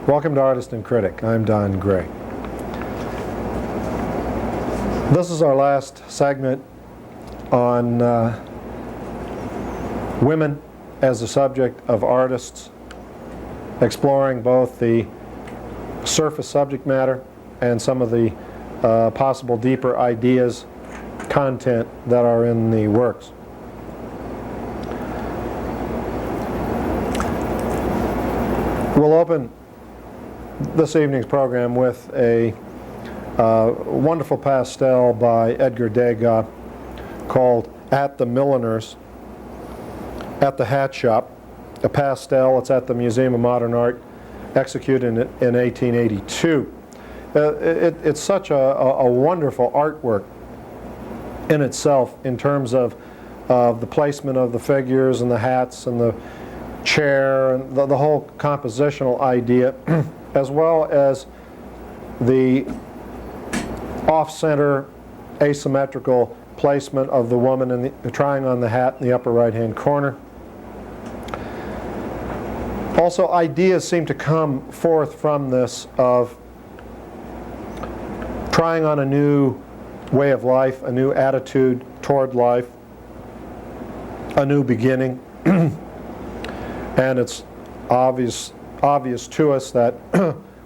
Welcome to Artist and Critic. I'm Don Gray. This is our last segment on women as a subject of artists, exploring both the surface subject matter and some of the possible deeper ideas, content that are in the works. We'll open this evening's program with a wonderful pastel by Edgar Degas called At the Milliner's, at the Hat Shop. A pastel, it's at the Museum of Modern Art, executed in 1882. It's such a wonderful artwork in itself in terms of the placement of the figures and the hats and the chair and the whole compositional idea, as well as the off-center asymmetrical placement of the woman and trying on the hat in the upper right-hand corner. Also, ideas seem to come forth from this of trying on a new way of life, a new attitude toward life, a new beginning. And it's obvious to us that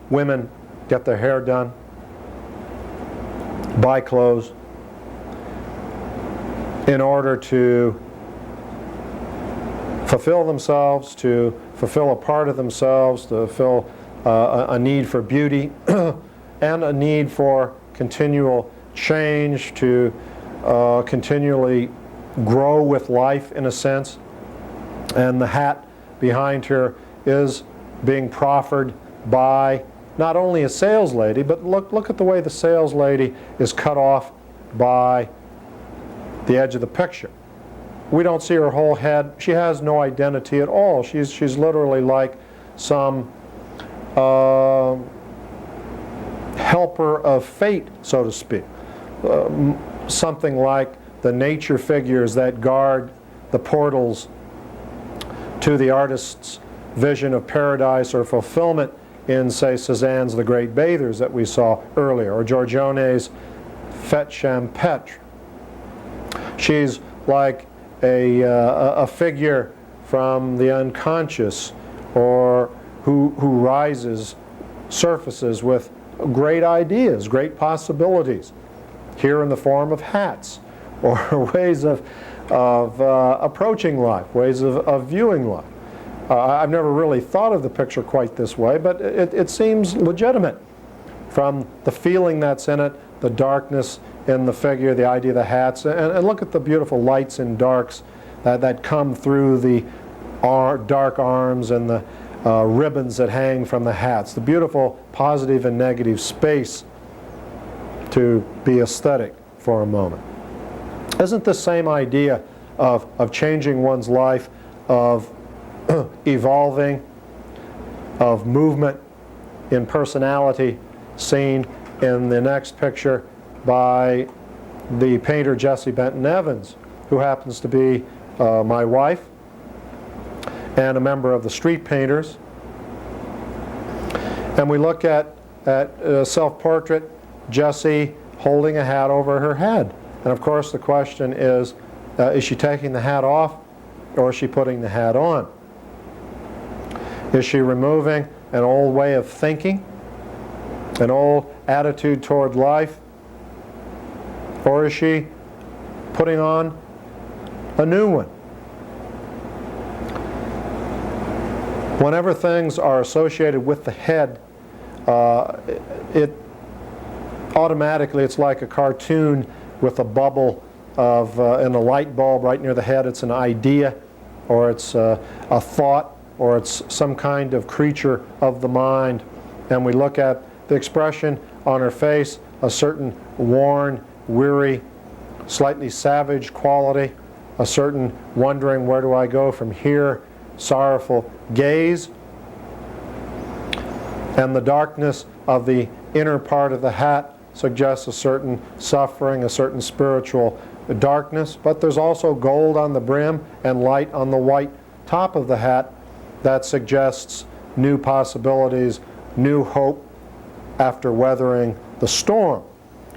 women get their hair done, buy clothes, in order to fulfill themselves, to fulfill a part of themselves, to fulfill a need for beauty and a need for continual change, to continually grow with life in a sense. And the hat behind her is being proffered by not only a sales lady, but look at the way the sales lady is cut off by the edge of the picture. We don't see her whole head. She has no identity at all. She's literally like some helper of fate, so to speak. Something like the nature figures that guard the portals to the artist's vision of paradise or fulfillment in, say, Cézanne's The Great Bathers that we saw earlier, or Giorgione's Fête Champêtre. She's like a figure from the unconscious, or who surfaces with great ideas, great possibilities, here in the form of hats, or ways of approaching life, ways of viewing life. I've never really thought of the picture quite this way, but it seems legitimate from the feeling that's in it, the darkness in the figure, the idea of the hats, and look at the beautiful lights and darks that come through the dark arms and the ribbons that hang from the hats, the beautiful positive and negative space to be aesthetic for a moment. Isn't the same idea of changing one's life, of evolving, of movement in personality, seen in the next picture by the painter Jessie Benton Evans, who happens to be my wife and a member of the Street Painters. And we look at self-portrait, Jessie holding a hat over her head. And of course the question is she taking the hat off, or is she putting the hat on? Is she removing an old way of thinking, an old attitude toward life, or is she putting on a new one? Whenever things are associated with the head, it automatically, it's like a cartoon with a bubble of and a light bulb right near the head. It's an idea, or it's a thought, or it's some kind of creature of the mind. And we look at the expression on her face, a certain worn, weary, slightly savage quality, a certain wondering, where do I go from here, sorrowful gaze. And the darkness of the inner part of the hat suggests a certain suffering, a certain spiritual darkness. But there's also gold on the brim and light on the white top of the hat that suggests new possibilities new hope after weathering the storm.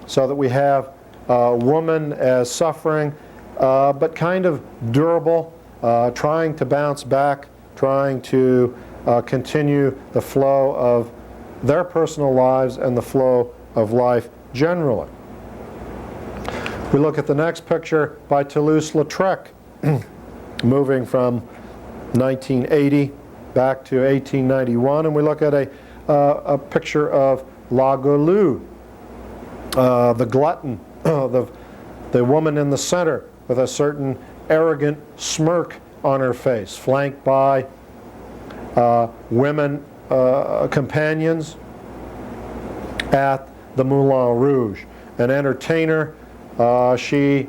So that we have a woman as suffering, but kind of durable, trying to bounce back, trying to continue the flow of their personal lives and the flow of life generally. We look at the next picture by Toulouse-Lautrec, moving from 1980 back to 1891, and we look at a picture of La Goulue, the glutton, the woman in the center with a certain arrogant smirk on her face, flanked by women companions at the Moulin Rouge. An entertainer, she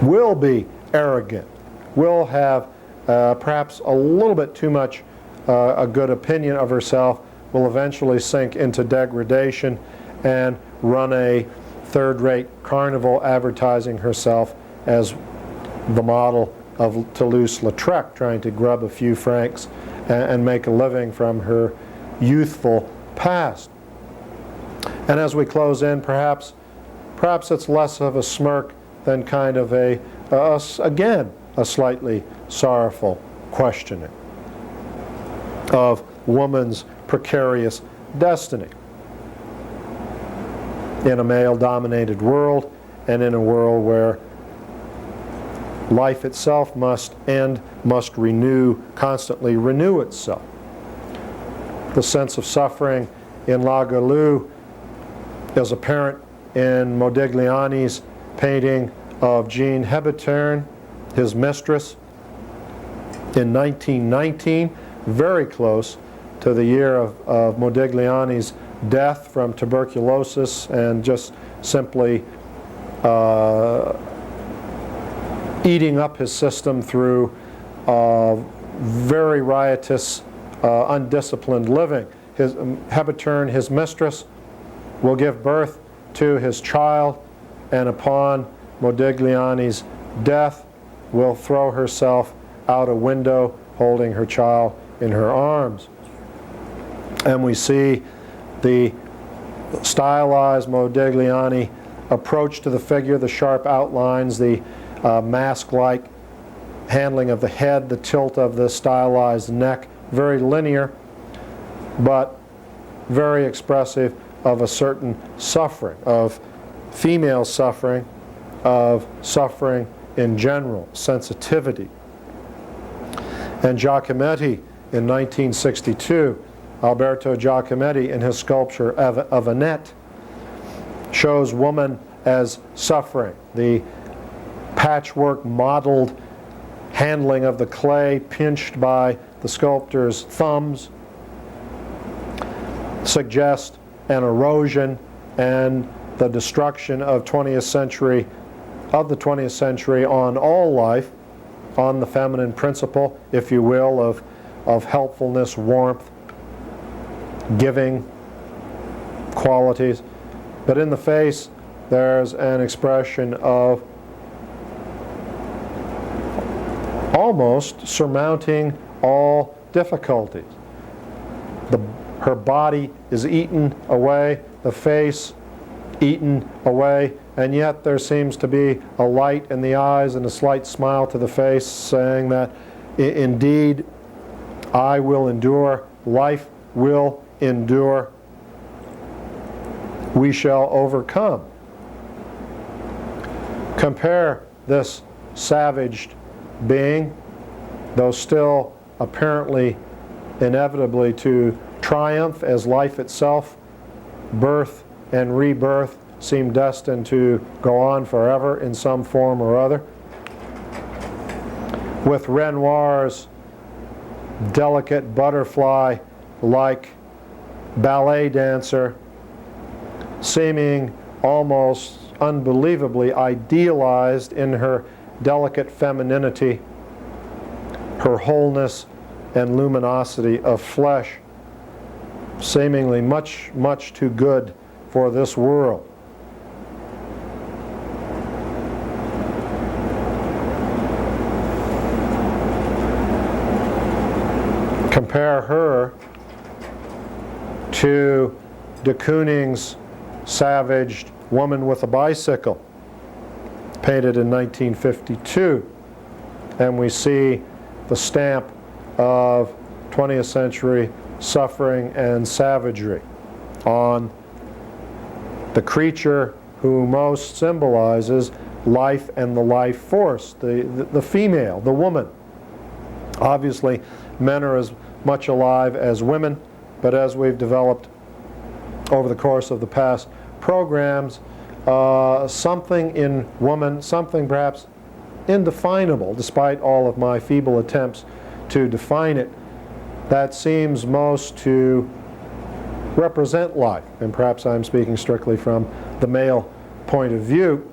will be arrogant, will have perhaps a little bit too much a good opinion of herself, will eventually sink into degradation and run a third-rate carnival advertising herself as the model of Toulouse-Lautrec, trying to grub a few francs and make a living from her youthful past. And as we close in, perhaps it's less of a smirk than kind of again, a slightly sorrowful questioning of woman's precarious destiny in a male-dominated world, and in a world where life itself must end, must constantly renew itself. The sense of suffering in La Goulue is apparent in Modigliani's painting of Jean Hebeterne, his mistress, in 1919, very close to the year of Modigliani's death from tuberculosis and just simply eating up his system through very riotous, undisciplined living. Hebeterne, his mistress, will give birth to his child, and upon Modigliani's death will throw herself out a window holding her child in her arms. And we see the stylized Modigliani approach to the figure, the sharp outlines, the mask-like handling of the head, the tilt of the stylized neck, very linear, but very expressive of a certain suffering, of female suffering, of suffering in general, sensitivity. And Giacometti in 1962, Alberto Giacometti in his sculpture of Annette, shows woman as suffering. The patchwork modeled handling of the clay pinched by the sculptor's thumbs suggest an erosion and the destruction of the 20th century on all life, on the feminine principle, if you will, of helpfulness, warmth, giving qualities. But in the face, there's an expression of almost surmounting all difficulties. Her body is eaten away, the face eaten away, and yet there seems to be a light in the eyes and a slight smile to the face, saying that indeed I will endure, life will endure, we shall overcome. Compare this savaged being, though still apparently inevitably to triumph as life itself, birth and rebirth seem destined to go on forever in some form or other, with Renoir's delicate butterfly-like ballet dancer seeming almost unbelievably idealized in her delicate femininity, her wholeness and luminosity of flesh, seemingly much, much too good for this world. Compare her to de Kooning's savaged Woman with a Bicycle, painted in 1952. And we see the stamp of 20th century suffering and savagery on the creature who most symbolizes life and the life force, the female, the woman. Obviously, men are as much alive as women, but as we've developed over the course of the past programs, something in woman, something perhaps indefinable, despite all of my feeble attempts to define it, that seems most to represent life. And perhaps I'm speaking strictly from the male point of view,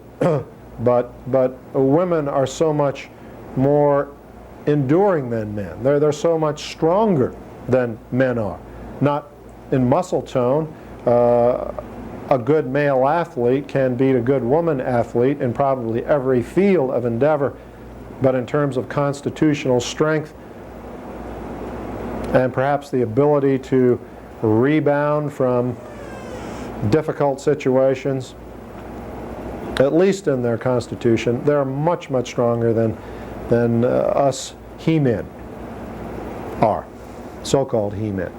but women are so much more enduring than men. They're so much stronger than men are. Not in muscle tone. A good male athlete can beat a good woman athlete in probably every field of endeavor, but in terms of constitutional strength and perhaps the ability to rebound from difficult situations, at least in their constitution, they're much, much stronger than us he-men are, so-called he-men.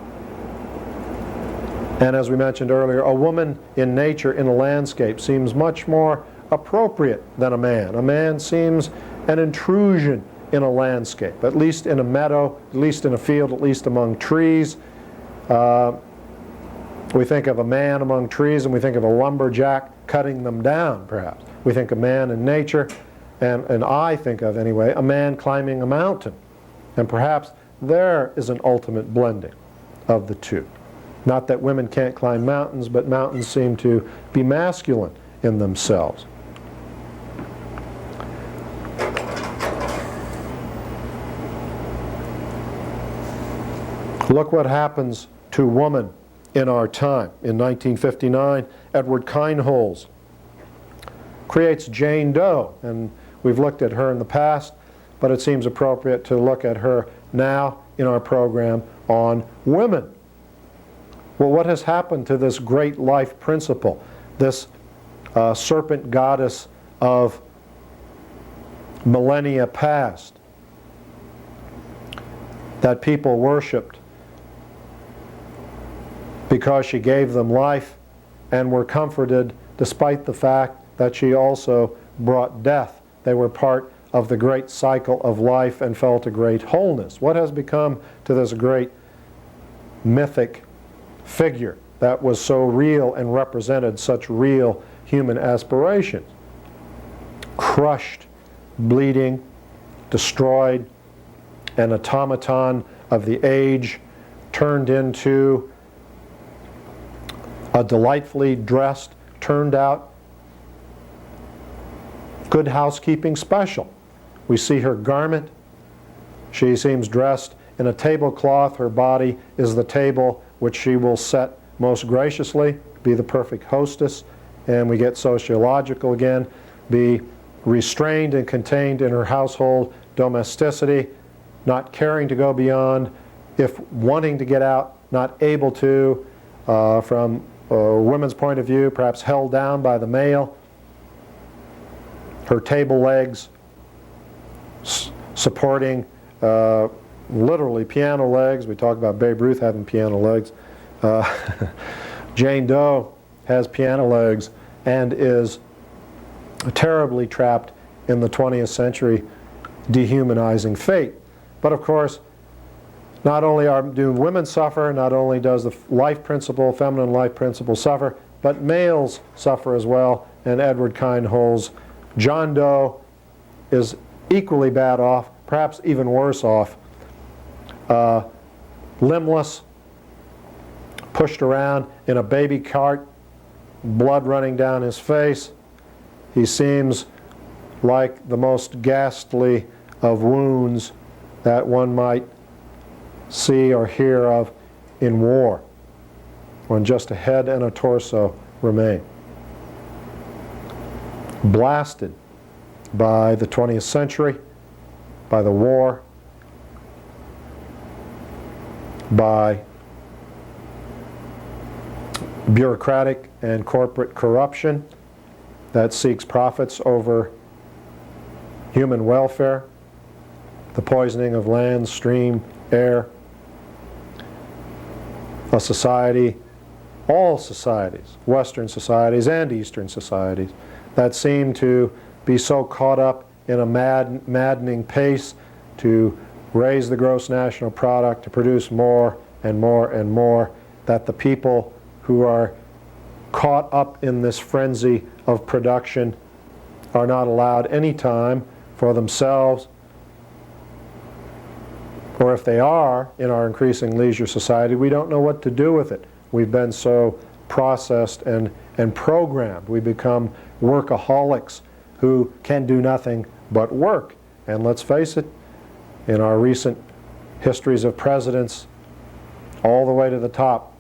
And as we mentioned earlier, a woman in nature, in a landscape, seems much more appropriate than a man. A man seems an intrusion in a landscape, at least in a meadow, at least in a field, at least among trees. We think of a man among trees and we think of a lumberjack cutting them down, perhaps. We think of man in nature, and I think of, anyway, a man climbing a mountain. And perhaps there is an ultimate blending of the two. Not that women can't climb mountains, but mountains seem to be masculine in themselves. Look what happens to woman in our time. In 1959, Edward Kineholz creates Jane Doe, and we've looked at her in the past, but it seems appropriate to look at her now in our program on women. Well, what has happened to this great life principle, this serpent goddess of millennia past that people worshipped because she gave them life and were comforted despite the fact that she also brought death? They were part of the great cycle of life and felt a great wholeness. What has become to this great mythic figure that was so real and represented such real human aspirations? Crushed, bleeding, destroyed, an automaton of the age, turned into a delightfully dressed, turned out Good Housekeeping special. We see her garment. She seems dressed in a tablecloth. Her body is the table which she will set most graciously, be the perfect hostess, and we get sociological again, be restrained and contained in her household domesticity, not caring to go beyond, if wanting to get out, not able to, from a women's point of view, perhaps held down by the male. Her table legs supporting literally piano legs. We talk about Babe Ruth having piano legs. Jane Doe has piano legs and is terribly trapped in the 20th century dehumanizing fate. But of course, not only do women suffer, not only does the life principle, feminine life principle suffer, but males suffer as well. And Edward Kineholz, John Doe, is equally bad off, perhaps even worse off. Limbless, pushed around in a baby cart, blood running down his face. He seems like the most ghastly of wounds that one might see or hear of in war, when just a head and a torso remain. Blasted by the 20th century, by the war, by bureaucratic and corporate corruption that seeks profits over human welfare, the poisoning of land, stream, air, a society, all societies, Western societies and Eastern societies, that seem to be so caught up in a maddening pace to raise the gross national product, to produce more and more and more, that the people who are caught up in this frenzy of production are not allowed any time for themselves, or if they are, in our increasing leisure society, we don't know what to do with it. We've been so processed and programmed. We become workaholics who can do nothing but work. And let's face it, in our recent histories of presidents, all the way to the top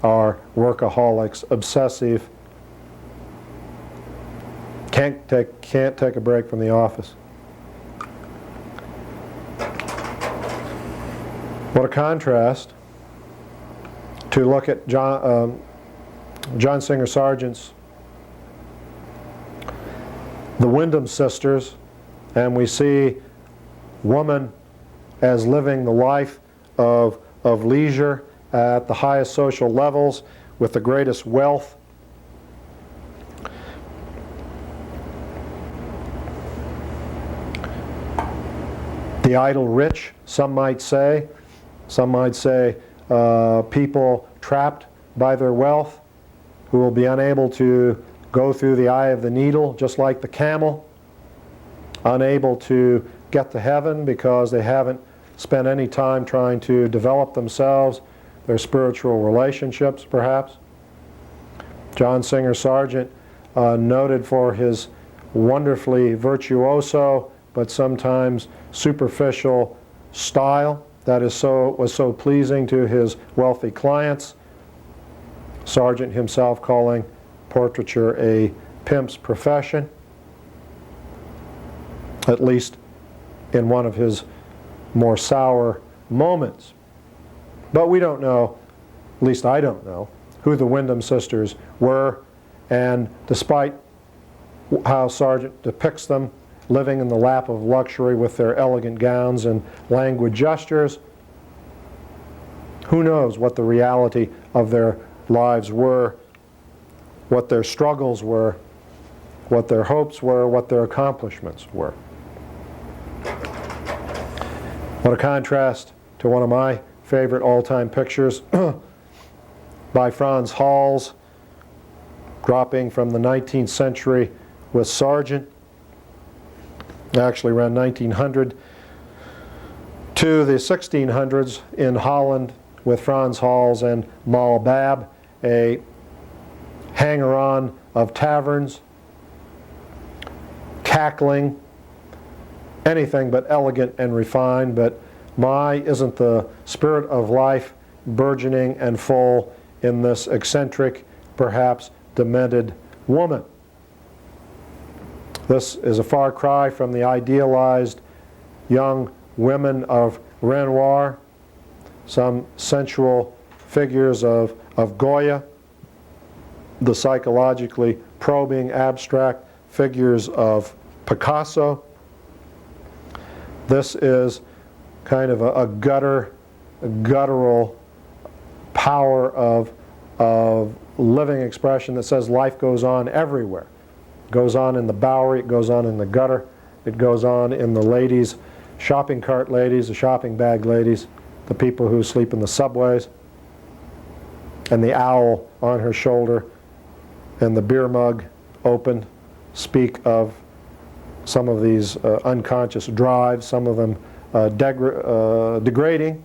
are workaholics, obsessive, can't take a break from the office. What a contrast to look at John Singer Sargent's The Wyndham Sisters, and we see woman as living the life of leisure at the highest social levels with the greatest wealth. The idle rich, some might say. Some might say people trapped by their wealth who will be unable to go through the eye of the needle, just like the camel, unable to get to heaven because they haven't spent any time trying to develop themselves, their spiritual relationships perhaps. John Singer Sargent, noted for his wonderfully virtuoso but sometimes superficial style that was so pleasing to his wealthy clients. Sargent himself calling portraiture a pimp's profession, at least in one of his more sour moments. But we don't know, at least I don't know, who the Wyndham sisters were, and despite how Sargent depicts them living in the lap of luxury with their elegant gowns and languid gestures, who knows what the reality of their lives were, what their struggles were, what their hopes were, what their accomplishments were. What a contrast to one of my favorite all-time pictures by Franz Hals, dropping from the 19th century with Sargent, actually around 1900, to the 1600s in Holland with Franz Hals and Mal Bab, a hanger-on of taverns, cackling, anything but elegant and refined. But my, isn't the spirit of life burgeoning and full in this eccentric, perhaps demented woman? This is a far cry from the idealized young women of Renoir, some sensual figures of Goya, the psychologically probing abstract figures of Picasso. This is kind of a guttural power of living expression that says life goes on everywhere. It goes on in the Bowery, it goes on in the gutter, it goes on in the ladies, shopping cart ladies, the shopping bag ladies, the people who sleep in the subways, and the owl on her shoulder, and the beer mug open, speak of some of these unconscious drives, some of them degrading,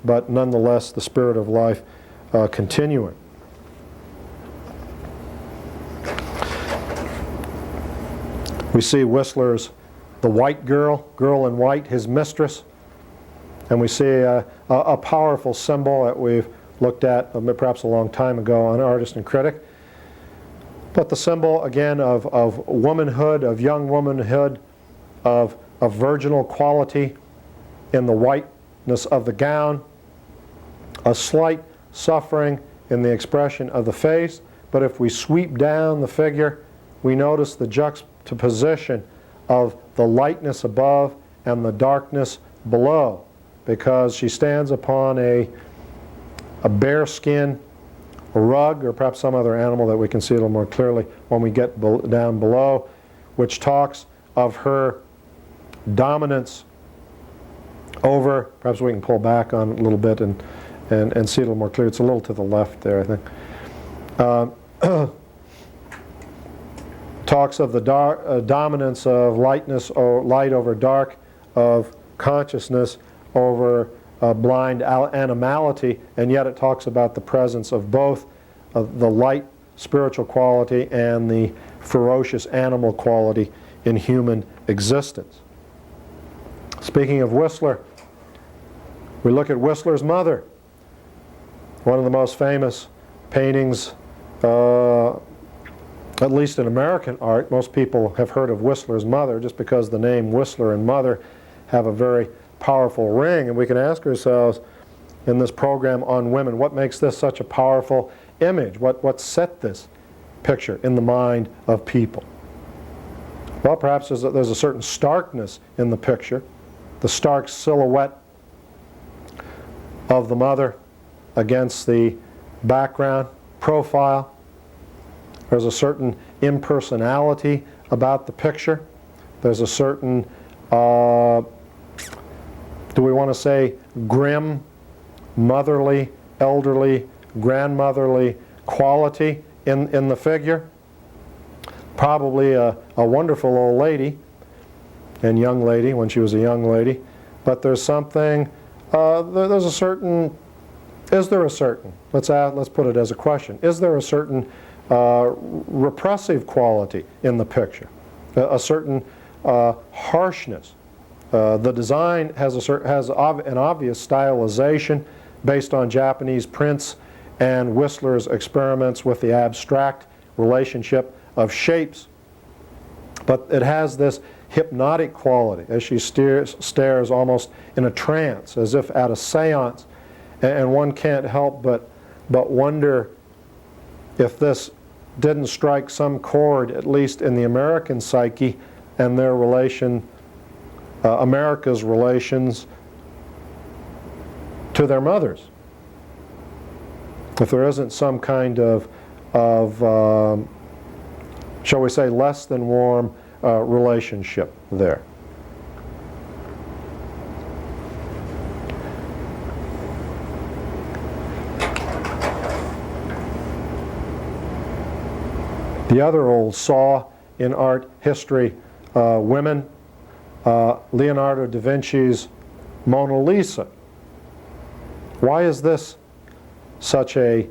but nonetheless the spirit of life continuing. We see Whistler's The White Girl, Girl in White, his mistress, and we see a powerful symbol that we've looked at perhaps a long time ago on Artist and Critic. But the symbol, again, of womanhood, of young womanhood, of virginal quality in the whiteness of the gown, a slight suffering in the expression of the face, but if we sweep down the figure, we notice the juxtaposition of the lightness above and the darkness below, because she stands upon a bear skin rug, or perhaps some other animal that we can see a little more clearly when we get down below, which talks of her dominance over, perhaps we can pull back on it a little bit and see it a little more clear. It's a little to the left there, I think. Talks of the dominance of lightness or light over dark, of consciousness over blind animality, and yet it talks about the presence of both the light spiritual quality and the ferocious animal quality in human existence. Speaking of Whistler, we look at Whistler's mother, one of the most famous paintings, at least in American art. Most people have heard of Whistler's mother just because the name Whistler and mother have a very powerful ring, and we can ask ourselves in this program on women, what makes this such a powerful image? What set this picture in the mind of people? Well, perhaps there's a certain starkness in the picture, the stark silhouette of the mother against the background profile. There's a certain impersonality about the picture. There's a certain, do we want to say, grim, motherly, elderly, grandmotherly quality in the figure. Probably a wonderful old lady and young lady when she was a young lady, but there's something, there's a certain, is there a certain, let's put it as a question, is there a certain repressive quality in the picture, a certain harshness? The design has an obvious stylization based on Japanese prints and Whistler's experiments with the abstract relationship of shapes. But it has this hypnotic quality as she stares almost in a trance, as if at a seance. And one can't help but wonder if this didn't strike some chord, at least in the American psyche and their relation, America's relations to their mothers. If there isn't some kind of shall we say, less than warm relationship there. The other old saw in art history, women, Leonardo da Vinci's Mona Lisa. Why is this such a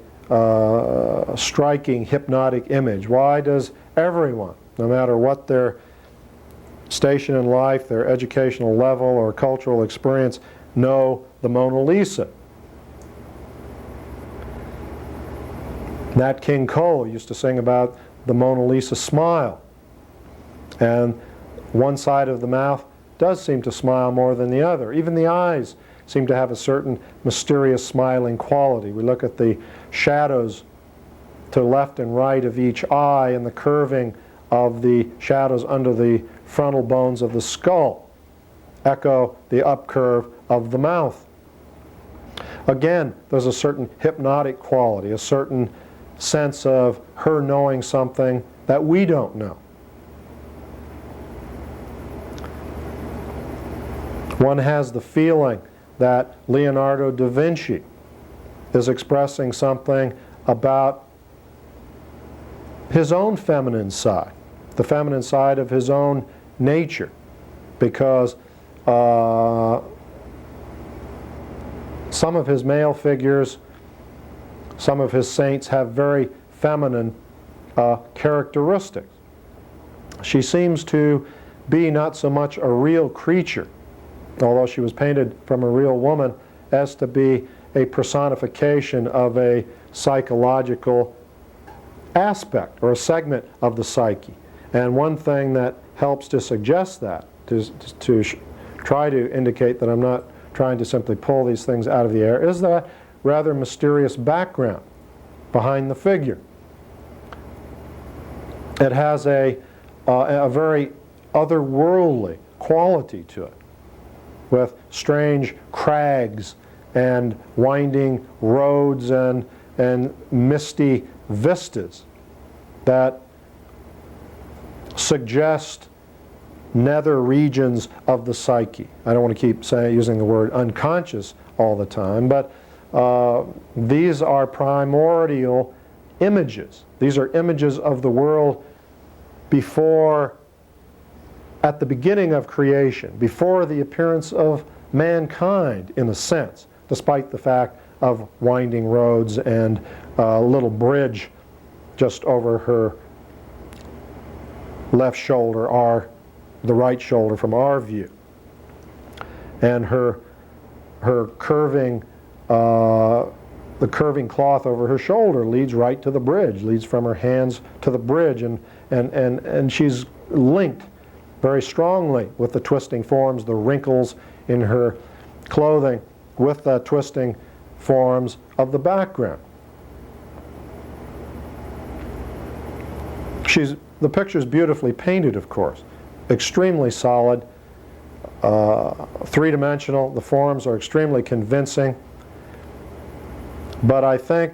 striking, hypnotic image? Why does everyone, no matter what their station in life, their educational level or cultural experience, know the Mona Lisa? Nat King Cole used to sing about the Mona Lisa smile. And one side of the mouth does seem to smile more than the other. Even the eyes seem to have a certain mysterious smiling quality. We look at the shadows to left and right of each eye and the curving of the shadows under the frontal bones of the skull echo the upcurve of the mouth. Again, there's a certain hypnotic quality, a certain sense of her knowing something that we don't know. One has the feeling that Leonardo da Vinci is expressing something about his own feminine side, the feminine side of his own nature, because some of his male figures, some of his saints have very feminine characteristics. She seems to be not so much a real creature, although she was painted from a real woman, as to be a personification of a psychological aspect or a segment of the psyche. And one thing that helps to suggest that, to try to indicate that I'm not trying to simply pull these things out of the air, is that rather mysterious background behind the figure. It has a very otherworldly quality to it, with strange crags and winding roads and misty vistas that suggest nether regions of the psyche. I don't want to keep using the word unconscious all the time, but these are primordial images. These are images of the world before, at the beginning of creation, before the appearance of mankind, in a sense, despite the fact of winding roads and a little bridge just over her left shoulder, the right shoulder from our view. And her curving, the curving cloth over her shoulder leads right to the bridge, leads from her hands to the bridge, and she's linked very strongly with the twisting forms, the wrinkles in her clothing, with the twisting forms of the background. The picture's beautifully painted, of course, extremely solid, three-dimensional. The forms are extremely convincing. But I think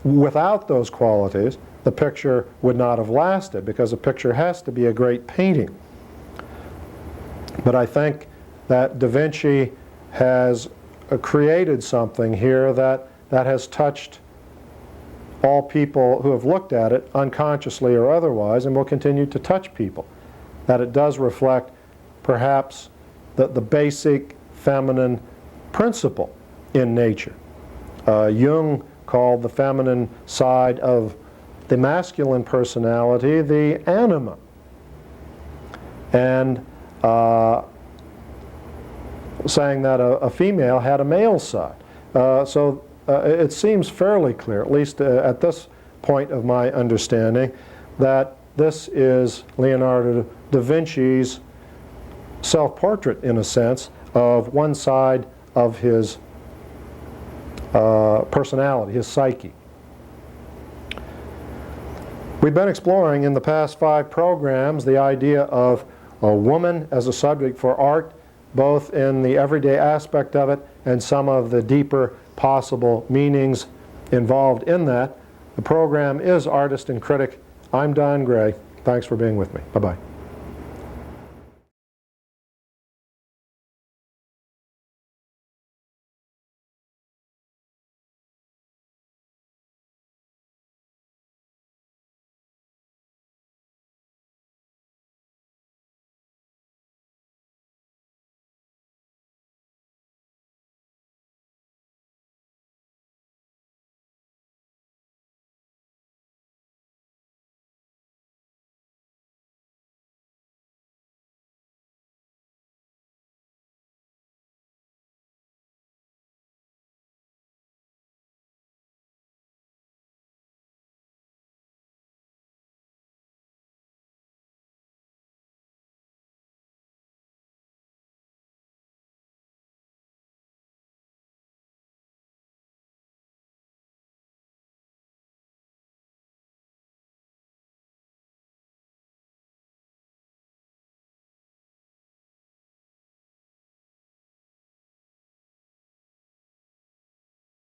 without those qualities, the picture would not have lasted, because a picture has to be a great painting. But I think that Da Vinci has created something here that has touched all people who have looked at it, unconsciously or otherwise, and will continue to touch people. That it does reflect perhaps the basic feminine principle in nature. Jung called the feminine side of the masculine personality the anima. And saying that a female had a male side. So it seems fairly clear, at least at this point of my understanding, that this is Leonardo da Vinci's self-portrait, in a sense, of one side of his personality, his psyche. We've been exploring in the past 5 programs the idea of a woman as a subject for art, both in the everyday aspect of it and some of the deeper possible meanings involved in that. The program is Artist and Critic. I'm Don Gray. Thanks for being with me. Bye-bye.